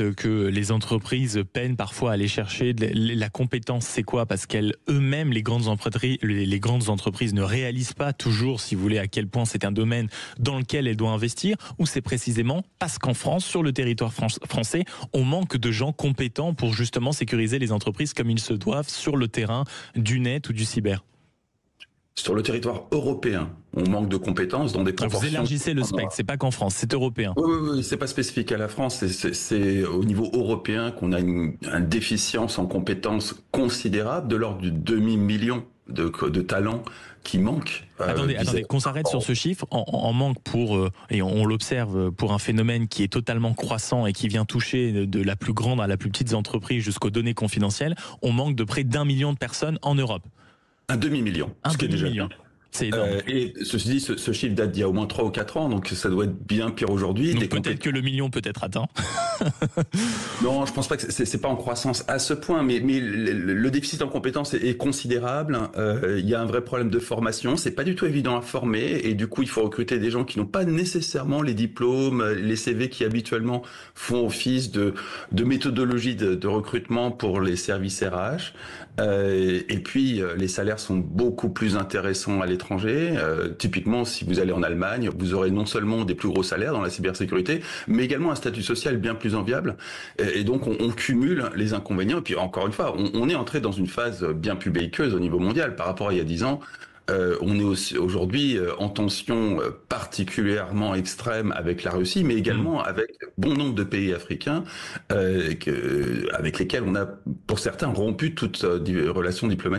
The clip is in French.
dites que les entreprises peinent parfois à aller chercher la compétence. C'est quoi? Parce qu'elles eux-mêmes, les grandes entreprises ne réalisent pas toujours, si vous voulez, à quel point c'est un domaine dans lequel elles doivent investir, ou c'est précisément parce qu'en France, sur le territoire français, on manque de gens compétents pour justement sécuriser les entreprises comme ils se doivent sur le terrain du net ou du cyber? Sur le territoire européen, on manque de compétences dans des proportions... Vous élargissez le spectre, c'est pas qu'en France, c'est européen. Oui, c'est pas spécifique à la France, c'est au niveau européen qu'on a une déficience en compétences considérable, de l'ordre du demi-million de talents qui manquent. Attendez, qu'on s'arrête sur ce chiffre. En manque pour, et on l'observe, pour un phénomène qui est totalement croissant et qui vient toucher de la plus grande à la plus petite entreprise jusqu'aux données confidentielles, on manque de près d'1 million de personnes en Europe. Un demi-million. Un demi-million. C'est énorme. Et ceci dit, ce chiffre date d'il y a au moins 3 ou 4 ans, donc ça doit être bien pire aujourd'hui. Donc peut-être que le million peut être atteint. Non, je pense pas que c'est pas en croissance à ce point, mais le déficit en compétences est considérable. Il y a un vrai problème de formation. C'est pas du tout évident à former, et du coup, il faut recruter des gens qui n'ont pas nécessairement les diplômes, les CV qui habituellement font office de méthodologie de recrutement pour les services RH. Et puis, les salaires sont beaucoup plus intéressants à l'étranger. Typiquement, si vous allez en Allemagne, vous aurez non seulement des plus gros salaires dans la cybersécurité, mais également un statut social bien plus enviable. Et donc, on cumule les inconvénients. Et puis, encore une fois, on est entré dans une phase bien plus belliqueuse au niveau mondial par rapport à il y a 10 ans. On est aussi aujourd'hui en tension particulièrement extrême avec la Russie, mais également avec bon nombre de pays africains avec lesquels on a, pour certains, rompu toute relation diplomatique.